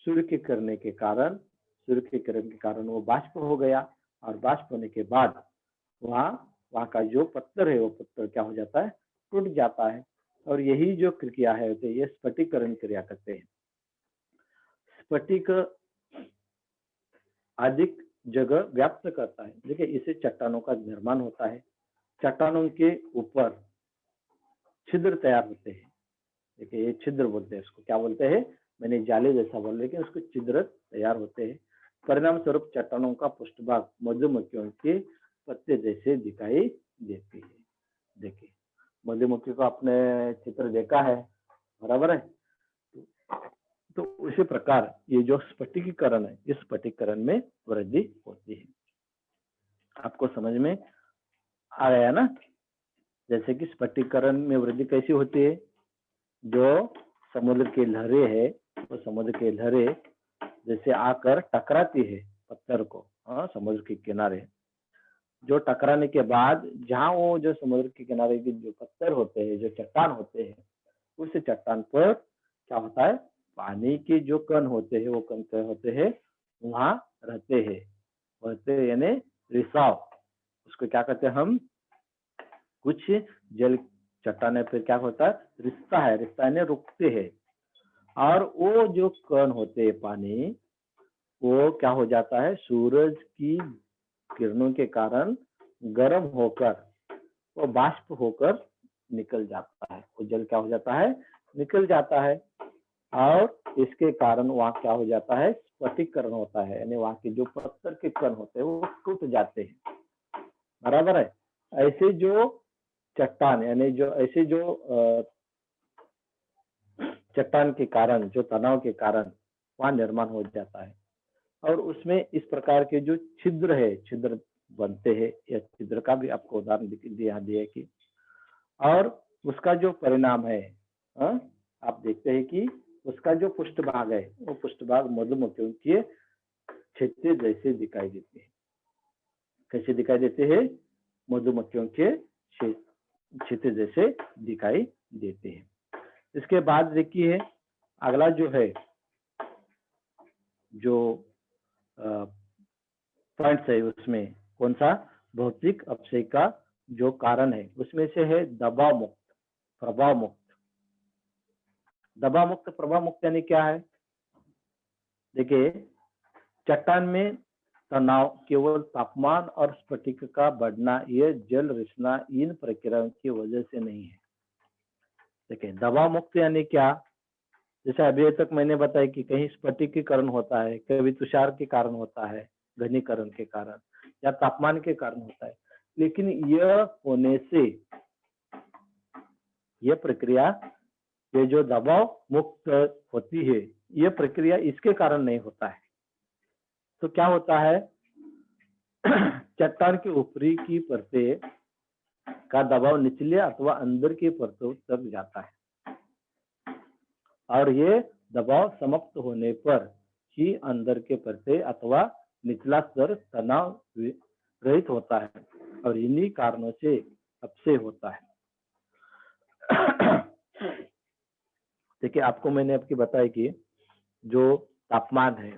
सूर्य के किरण के कारण वो बाष्प हो गया, और बाष्प होने के बाद वहां का जो पत्थर है वो पत्थर क्या हो जाता है, टूट जाता है, और यही जो क्रिया है ये स्फटिकीकरण क्रिया कहते हैं। स्फटिक अधिक जगह व्याप्त करता है। देखिए इससे चट्टानों का निर्माण होता है, चट्टानों के ऊपर छिद्र तैयार होते हैं। देखिए ये छिद्र बोलते हैं, इसको क्या बोलते हैं, मैंने जाले जैसा बोल, लेकिन उसको छिद्र तैयार होते हैं। परिणाम स्वरूप चट्टानों का पृष्ठभाग मधुमक्खियों के पत्ते जैसे दिखाई देती है। देखिए मधुमक्खी को आपने चित्र देखा है, बराबर है, तो उसी प्रकार ये जो स्फटिकीकरण है, इस स्फटिकीकरण में वृद्धि होती है। आपको समझ में आ गया ना, जैसे कि स्फटिकीकरण में वृद्धि कैसी होती है, जो समुद्र की लहरें है वो समुद्र की लहरें जैसे आकर टकराती है पत्थर को, हाँ, समुद्र के किनारे जो टकराने के बाद जहाँ वो जो समुद्र के किनारे के जो पत्थर होते हैं, जो चट्टान होते हैं, उस चट्टान पर क्या होता है, पानी के जो कण होते हैं, वो कण क्या होते हैं, वहाँ रहते हैं। रहते हैं यानी रिसाव, उसको क्या कहते हैं हम, कुछ जल चट्टाने पर क्या होता है, रिश्ता यानी रुकते हैं। और वो जो कण होते हैं पानी, वो क्या हो जाता है, सूरज की किरणों के कारण गर्म होकर वो बाष्प होकर निकल जाता है। वो जल क्या हो जाता है, निकल जाता है। और इसके कारण वहाँ क्या हो जाता है, स्फटिकीकरण होता है, यानी वहाँ के जो पत्थर के कण होते हैं वो टूट जाते हैं। बराबर है। ऐसे जो चट्टान यानी जो ऐसे जो चट्टान के कारण, जो तनाव के कारण वहाँ निर्माण हो जाता है। और उसमें इस प्रकार के जो छिद्र है, छिद्र बनते हैं। या छिद्र का भी आपको उदाहरण दिया है कि, और उसका जो परिणाम है, आप देखते हैं कि उसका जो पृष्ठभाग है, वो पृष्ठभाग मधुमक्खियों के छत्ते जैसे दिखाई देते हैं। कैसे दिखाई देते हैं, मधुमक्खियों के छत्ते जैसे दिखाई देते हैं। इसके बाद देखिए अगला जो है, जो पॉइंट्स है उसमें कौन सा, भौतिक अपक्षय का जो कारण है उसमें से है दबाव मुक्त, प्रभाव मुक्त। दबाव मुक्त, प्रभाव मुक्त यानी क्या है, देखिए चट्टान में तनाव केवल तापमान और स्फटिक का बढ़ना, यह जल रिसना, इन प्रक्रियाओं की वजह से नहीं है। देखिए दबाव मुक्त यानी क्या, जैसे अभी तक मैंने बताया कि कहीं स्फटिकीकरण होता है, कभी तुषार के कारण होता है, घनीकरण के कारण, या तापमान के कारण होता है। लेकिन यह होने से, यह प्रक्रिया, ये जो दबाव मुक्त होती है, यह प्रक्रिया इसके कारण नहीं होता है। तो क्या होता है, चट्टान के ऊपरी की परतें का दबाव निचले अथवा अंदर की परतों तक जाता है, और ये दबाव समाप्त होने पर ही अंदर के परतें अथवा निचला स्तर तनाव रहित होता है, और इन्हीं कारणों से अपक्षय होता है। देखिए आपको मैंने आपकी बताया कि जो तापमान है,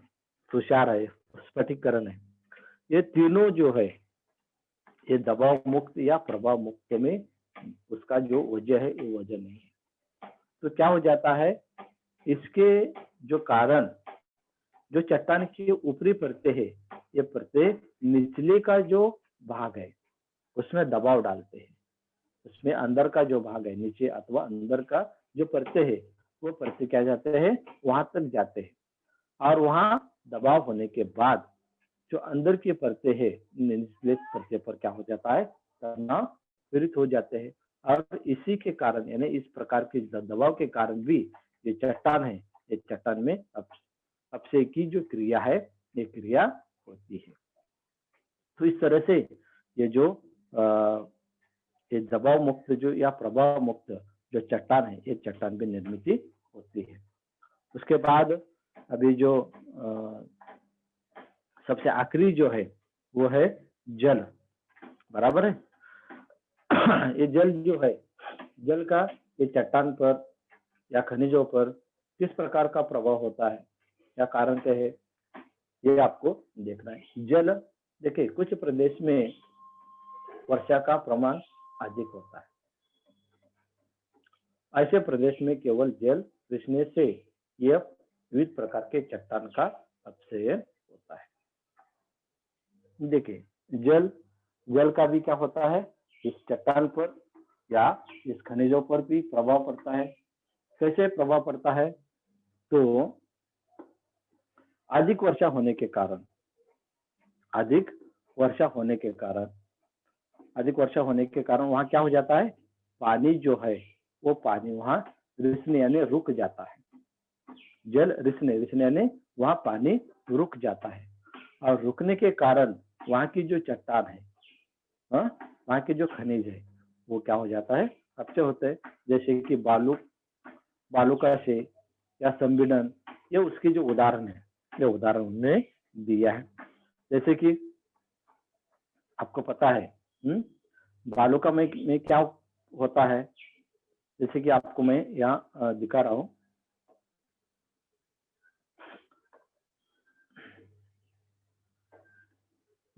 तुषार है, स्फटिकीकरण है, ये तीनों जो है, ये दबाव मुक्त या प्रभाव मुक्त में उसका जो वजह है, वो वजह नहीं है। तो क्या हो जाता है, इसके जो कारण, जो चट्टान की ऊपरी परतें है, ये परतें निचले का जो भाग है उसमें दबाव डालते हैं। उसमें अंदर का जो भाग है, नीचे अथवा अंदर का जो परतें है, वो परतें क्या जाते हैं, वहां तक जाते हैं। और वहां दबाव होने के बाद जो अंदर की परतें है, निचले परते पर क्या हो जाता है, तनाव प्रेरित हो जाते हैं। और इसी के कारण, यानी इस प्रकार के दबाव के कारण भी ये चट्टान है, ये चट्टान में अपक्षय की जो क्रिया है, ये क्रिया होती है। तो इस तरह से ये जो ये दबाव मुक्त जो या प्रभाव मुक्त जो चट्टान है, ये चट्टान की निर्मित होती है। उसके बाद अभी जो सबसे आखिरी जो है वो है जल। बराबर है। ये जल जो है, जल का ये चट्टान पर या खनिजों पर किस प्रकार का प्रभाव होता है या कारण क्या है, ये आपको देखना है। जल, देखिए कुछ प्रदेश में वर्षा का प्रमाण अधिक होता है, ऐसे प्रदेश में केवल जल रिसने से यह विविध प्रकार के चट्टान का अपक्षय होता है। देखिए जल का भी क्या होता है, इस चट्टान पर या इस खनिजों पर भी प्रभाव पड़ता है। कैसे प्रभाव पड़ता है, तो अधिक वर्षा होने के कारण, अधिक वर्षा होने के कारण वहां क्या हो जाता है, पानी जो है वो पानी वहां रिसने यानी रुक जाता है। जल रिसने यानी वहां पानी रुक जाता है, और रुकने के कारण वहां की जो चट्टान है, वहां के जो खनिज है, वो क्या हो जाता है, अपक्षय होते हैं। जैसे कि बालू का से या संपीड़न, ये उसकी जो उदाहरण है, ये उदाहरण उन्होंने दिया है। जैसे कि आपको पता है, बालू का में क्या होता है, जैसे कि आपको मैं यहाँ दिखा रहा हूँ।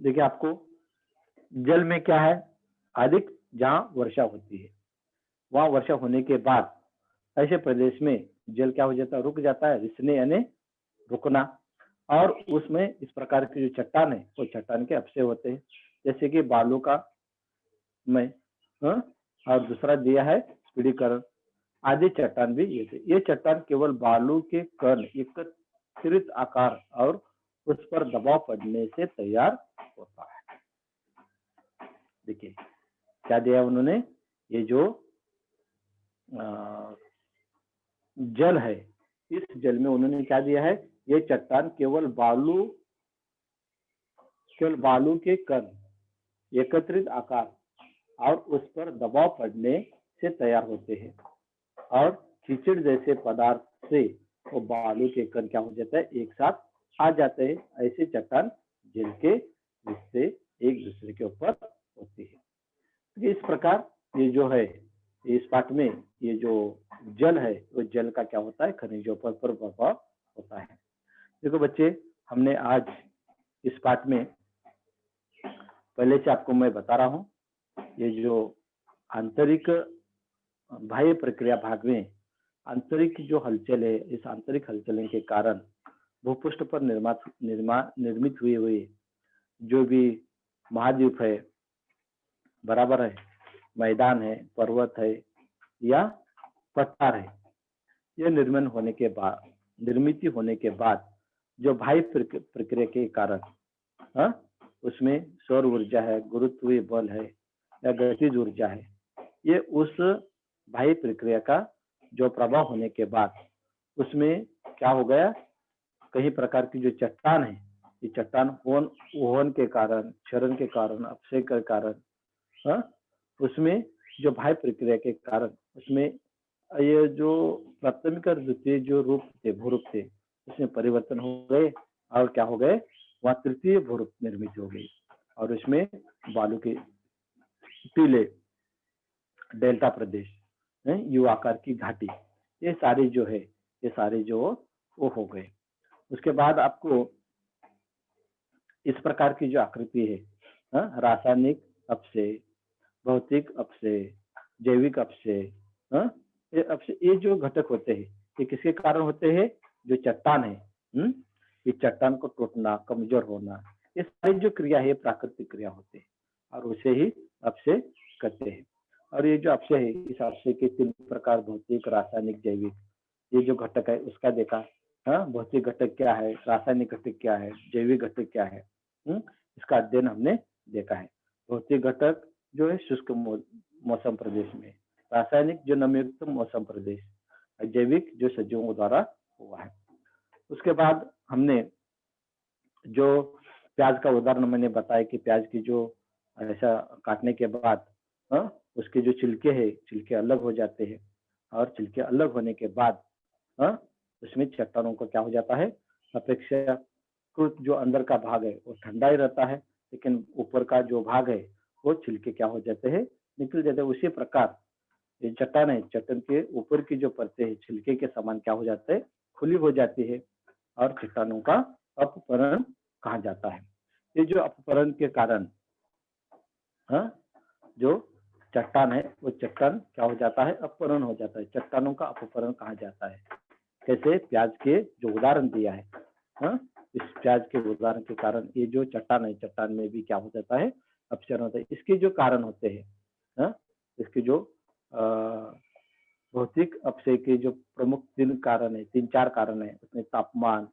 देखिए, आपको जल में क्या है, अधिक जहाँ वर्षा होती है, वहां वर्षा होने के बाद ऐसे प्रदेश में जल क्या हो जाता है, रुक जाता है, रिसने यानी रुकना। और उसमें इस प्रकार की जो चट्टान है, वो चट्टान के अपक्षय होते हैं, जैसे कि बालू का में, और दूसरा दिया है स्फीडीकरण। आदि चट्टान भी ये चट्टान केवल बालू के कण एकत्रित आकार और उस पर दबाव पड़ने से तैयार होता है। देखिए क्या दिया उन्होंने, ये जो जल है, इस जल में उन्होंने क्या दिया है, ये चट्टान केवल बालू के कण एकत्रित आकार और उस पर दबाव पड़ने से तैयार होते हैं, और कीचड़ जैसे पदार्थ से वो बालू के कण क्या हो जाता है, एक साथ आ जाते हैं। ऐसे चट्टान जल के रिश्ते एक दूसरे के ऊपर होती है। इस प्रकार ये जो है, इस पाठ में ये जो जल है, वो जल का क्या होता है, खनिजों पर प्रभाव होता है। देखो बच्चे, हमने आज इस पाठ में पहले से आपको मैं बता रहा हूँ, ये जो आंतरिक बाह्य प्रक्रिया भाग में आंतरिक जो हलचल है, इस आंतरिक हलचल के कारण भूपृष्ठ पर निर्मित हुए जो भी महाद्वीप है, बराबर है, मैदान है, पर्वत है या पठार है, यह निर्मित होने के बाद जो बाह्य प्रक्रिया के कारण, उसमें सौर ऊर्जा है, गुरुत्वीय बल है या गतिज ऊर्जा है, ये उस बाह्य प्रक्रिया का जो प्रभाव होने के बाद उसमें क्या हो गया, कई प्रकार की जो चट्टान है, ये चट्टान ओहन के कारण, क्षरण के कारण, अपक्षय के कारण, उसमें जो बाह्य प्रक्रिया के कारण उसमें ये जो प्राथमिक और द्वितीय जो रूप थे, भूरूप थे, उसमें परिवर्तन हो गए और क्या हो गए, वहां तृतीय भूरूप निर्मित हो गई, और उसमें बालू के टीले, डेल्टा प्रदेश, यू आकार की घाटी, ये सारे जो है, ये सारे जो वो हो गए। उसके बाद आपको इस प्रकार की जो आकृति है, रासायनिक अपक्षय, भौतिक अपक्षय, जैविक अपक्षय, ये जो घटक होते हैं, ये किसके कारण होते हैं, जो चट्टान है, ये चट्टान को टूटना, कमजोर होना, ये सारी जो क्रिया है प्राकृतिक क्रिया होते हैं, और उसे ही अपक्षय कहते हैं। और ये जो अपक्षय है, इस अपक्षय के 3 प्रकार, भौतिक, रासायनिक, जैविक, ये जो घटक है उसका देखा, भौतिक घटक क्या है, रासायनिक घटक क्या है, जैविक घटक क्या है, इसका अध्ययन हमने देखा है। भौतिक घटक जो है शुष्क मौसम प्रदेश में, रासायनिक जो नमयुक्त मौसम प्रदेश, जैविक जो सजीवों द्वारा हुआ है। उसके बाद हमने जो प्याज का उदाहरण मैंने बताया कि प्याज की जो ऐसा काटने के बाद उसके जो छिलके है, छिलके अलग हो जाते हैं, और छिलके अलग होने के बाद उसमें चट्टानों को क्या हो जाता है, अपेक्षाकृत जो अंदर का भाग है वो ठंडा ही रहता है, लेकिन ऊपर का जो भाग है वो छिलके क्या हो जाते हैं, निकल जाते हैं। उसी प्रकार ये चट्टान है, चट्टान के ऊपर की जो परतें है छिलके के समान क्या हो जाते हैं, खुली हो जाती है, और चट्टानों का अपपरण कहा जाता है। ये जो अपपरण के कारण जो चट्टान है, वो चट्टान क्या हो जाता है, अपपरण हो जाता है, चट्टानों का अपपरण कहा जाता है। कैसे, प्याज के जो उदाहरण दिया है, इस प्याज के उदाहरण के कारण ये जो चट्टान है, चट्टान में भी क्या हो जाता है, अपक्षरण होता है। इसके जो कारण होते हैं, इसके जो भौतिक अपक्षय के जो प्रमुख 3-4 कारण है, उसमें तापमान,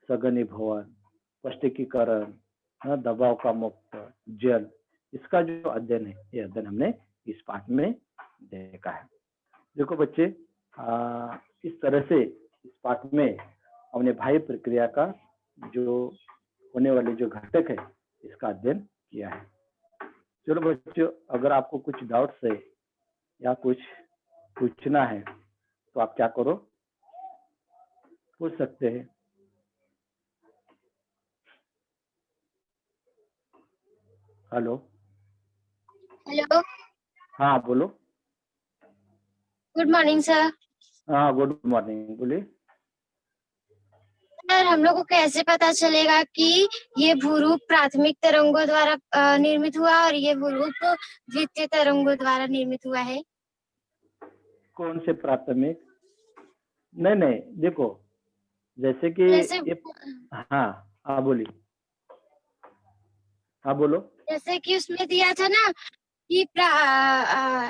सघनीभवन, पौष्टिकीकरण, दबाव का मुक्त, जल, इसका जो अध्ययन है, ये अध्ययन हमने इस पाठ में देखा है। देखो बच्चे, इस तरह से इस पाठ में हमने बाह्य प्रक्रिया का जो होने वाले जो घटक है, इसका अध्ययन किया है। चलो बच्चों, अगर आपको कुछ डाउट्स है या कुछ पूछना है तो आप क्या करो, पूछ सकते हैं। हेलो। हेलो, हाँ बोलो। Good morning sir. हाँ गुड मॉर्निंग, बोलिए। सर, हम लोग को कैसे पता चलेगा कि ये भूरूप प्राथमिक तरंगों द्वारा निर्मित हुआ और ये भूरूप द्वितीय तरंगों द्वारा निर्मित हुआ है? कौन से प्राथमिक? नहीं नहीं, देखो, जैसे कि जैसे ये, हाँ हाँ बोलिए, हाँ बोलो। जैसे कि उसमें दिया था ना कि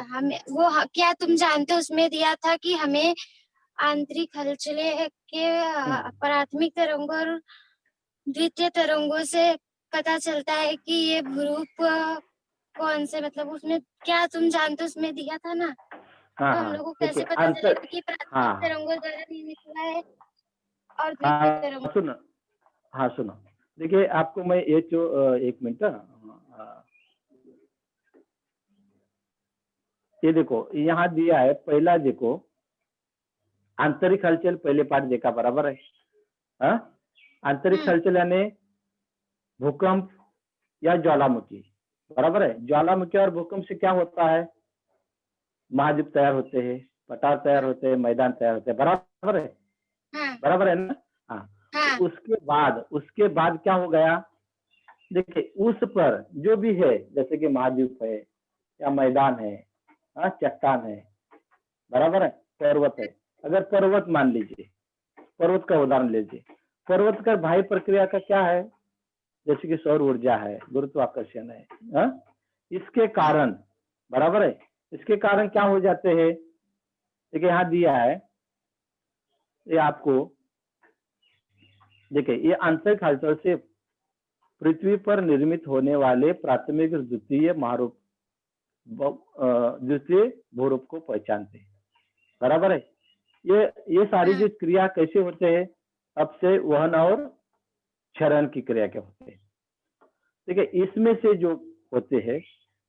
हमें वो क्या तुम जानते हो, उसमें दिया था कि हमें आंतरिक हलचलें के प्राथमिक तरंगों और द्वितीय तरंगों से पता चलता है कि ये भूरूप कौन से, मतलब उसमें क्या तुम जानते हो, उसमें दिया था ना। हाँ तो हम हाँ, लोग को देखिए कैसे पता अंतर, चलेगा कि प्राथमिक हाँ तरंगों द्वारा निर्मित हुआ है और द्वितीय हाँ तरंगों? सुनो, हाँ सुनो, देखिए आपको मैं ये जो एक मिनट, ये देखो यहाँ दिया है, पहला देखो, आंतरिक हलचल पहले पार्ट देखा, बराबर है। हाँ, आंतरिक हलचल यानी भूकंप या ज्वालामुखी, बराबर है। ज्वालामुखी और भूकंप से क्या होता है? महाद्वीप तैयार होते हैं, पठार तैयार होते हैं, मैदान तैयार होते हैं, बराबर है। हाँ बराबर है ना? हाँ। हाँ तो उसके बाद क्या हो गया? देखिए उस पर जो भी है, जैसे कि महाद्वीप है या मैदान है, हाँ, चट्टान है, बराबर है, पर्वत है। अगर पर्वत मान लीजिए, पर्वत का उदाहरण लीजिए, पर्वत का बाह्य प्रक्रिया का क्या है? जैसे कि सौर ऊर्जा है, गुरुत्वाकर्षण है, हाँ? इसके कारण, बराबर है, इसके कारण क्या हो जाते हैं? देखिए यहाँ दिया है, ये आपको देखिए, ये आंतरिक हलचल से पृथ्वी पर निर्मित होने वाले प्राथमिक और द्वितीय महारूप, द्वितीय भूरूप को पहचानते हैं, बराबर है। ये सारी जो क्रिया कैसे होते हैं? अपसे, वहन और क्षरण की क्रिया के होते हैं। ठीक है, इसमें से जो होते हैं,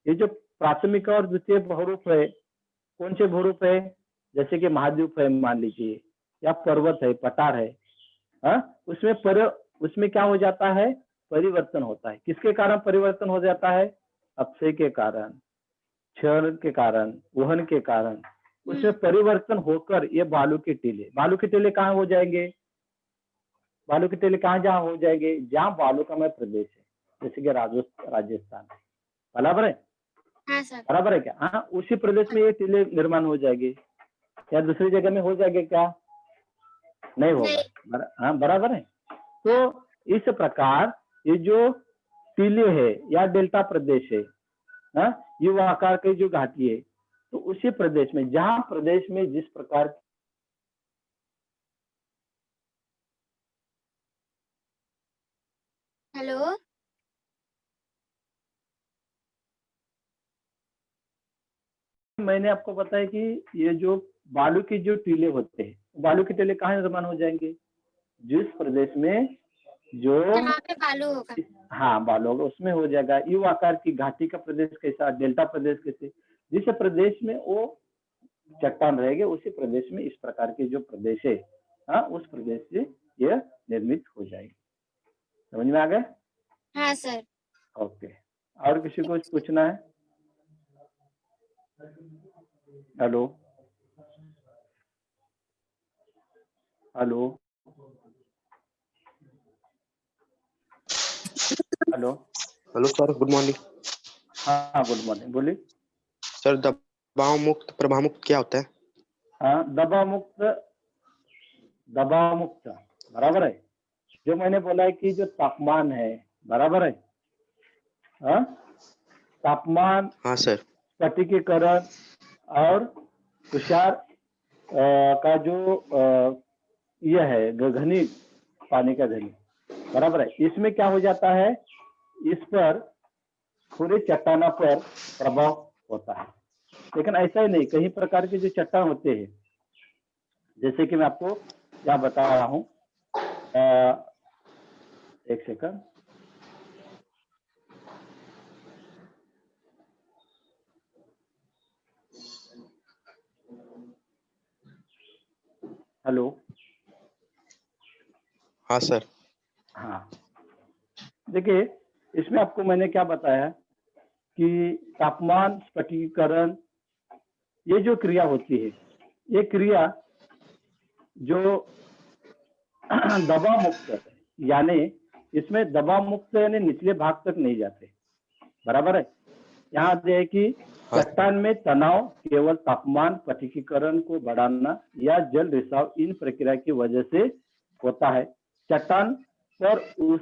ये जो प्राथमिक और द्वितीय भूरूप है, कौन से भूरूप है? जैसे कि महाद्वीप है मान लीजिए, या पर्वत है, पठार है, हाँ? उसमें क्या हो जाता है? परिवर्तन होता है। किसके कारण परिवर्तन हो जाता है? अपक्षय के कारण, क्षरण के कारण, वहन के कारण, उसमें परिवर्तन होकर ये बालू के टीले कहाँ हो जाएंगे? बालू के टीले कहाँ जहाँ हो जाएंगे? जहाँ बालू का मय प्रदेश है, जैसे कि राजस्थान है, बराबर है। हाँ सर। बराबर है क्या? हाँ, उसी प्रदेश में ये टीले निर्माण हो जाएगी, या दूसरी जगह में हो जाएंगे क्या? नहीं होगा। हाँ बराबर है। तो इस प्रकार ये जो टीले है या डेल्टा प्रदेश है, हाँ, ये वो आकार की जो घाटी है, तो उसी प्रदेश में, जहां प्रदेश में जिस प्रकार, हेलो, मैंने आपको बताया कि ये जो बालू के जो टीले होते हैं, बालू के टीले कहाँ निर्माण हो जाएंगे? जिस प्रदेश में जो, जहाँ पे बालू होगा। हाँ बालू होगा, उसमें हो जाएगा। यू आकार की घाटी का प्रदेश कैसा? डेल्टा प्रदेश कैसे? जिस प्रदेश में वो चट्टान रहेगी, उसी प्रदेश में इस प्रकार के जो प्रदेश है, हाँ, उस प्रदेश से यह निर्मित हो जाएगी। समझ में आ गया? हाँ सर। ओके, और किसी को कुछ पूछना है? Hello, hello, hello. Hello sir, good morning. हाँ गुड मॉर्निंग, बोलिए। सर, दबाव मुक्त प्रवाह मुक्त क्या होता है? हाँ, दबाव मुक्त, बराबर है। जो मैंने बोला है कि जो तापमान है, बराबर है, हाँ, तापमान, हाँ सर। स्फटिकीकरण और तुषार का जो यह है घनी, पानी का घनी, बराबर है। इसमें क्या हो जाता है? इस पर पूरे चट्टानों पर प्रभाव होता है। लेकिन ऐसा ही नहीं, कई प्रकार के जो चट्टान होते हैं, जैसे कि मैं आपको क्या बता रहा हूँ, एक सेकंड, हेलो। हाँ सर। हाँ, देखिए इसमें आपको मैंने क्या बताया, कि तापमान स्फटिकीकरण, ये जो क्रिया होती है, ये क्रिया जो दबाव मुक्त है, यानी इसमें दबाव मुक्त यानी निचले भाग तक नहीं जाते, बराबर है। यहाँ है कि चट्टान में तनाव केवल तापमान स्फटिकीकरण को बढ़ाना या जल रिसाव, इन प्रक्रिया की वजह से होता है। चट्टान पर उस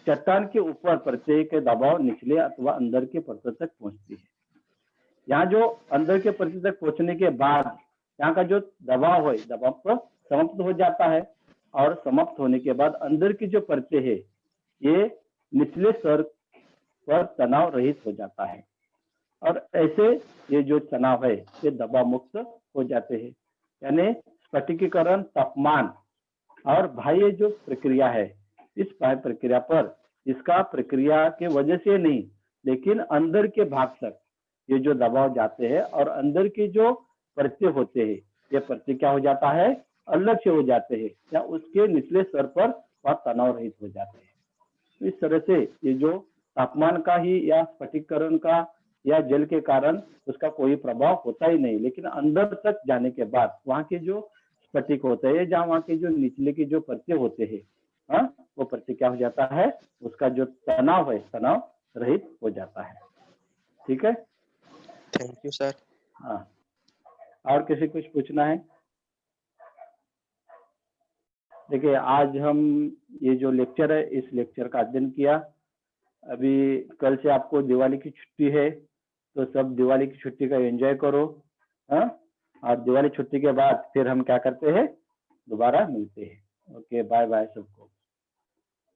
चट्टान के ऊपर परत के दबाव निचले अथवा अंदर के परत तक पहुंचती है। यहाँ जो अंदर के परत तक पहुंचने के बाद यहाँ का जो दबाव है, दबाव पर समाप्त हो जाता है, और समाप्त होने के बाद अंदर की जो परतें है ये निचले स्तर पर तनाव रहित हो जाता है, और ऐसे ये जो तनाव है ये दबाव मुक्त हो जाते हैं। यानी स्फटिकीकरण तापमान और बाह्य जो प्रक्रिया है, इस बाह्य प्रक्रिया पर इसका प्रक्रिया के वजह से नहीं, लेकिन अंदर के भाग तक ये जो दबाव जाते हैं और अंदर की जो परतें होते हैं, ये परतें क्या हो जाता है, अलग से हो जाते हैं या उसके निचले स्तर पर वह तनाव रहित हो जाते हैं। तो इस तरह से ये जो तापमान का ही या स्फटिकीकरण का या जल के कारण उसका कोई प्रभाव होता ही नहीं, लेकिन अंदर तक जाने के बाद वहाँ के जो स्फटिक होते हैं, जहाँ वहाँ के जो निचले की जो परतें होते हैं, हाँ, वो परतें क्या हो जाता है, उसका जो तनाव है, तनाव रहित हो जाता है। ठीक है, थैंक यू सर। हाँ, और किसी कुछ पूछना है? देखिए, आज हम ये जो लेक्चर है, इस लेक्चर का अध्ययन किया। अभी कल से आपको दिवाली की छुट्टी है, तो सब दिवाली की छुट्टी का एंजॉय करो, हाँ, और दिवाली छुट्टी के बाद फिर हम क्या करते हैं, दोबारा मिलते हैं। ओके, बाय बाय सबको।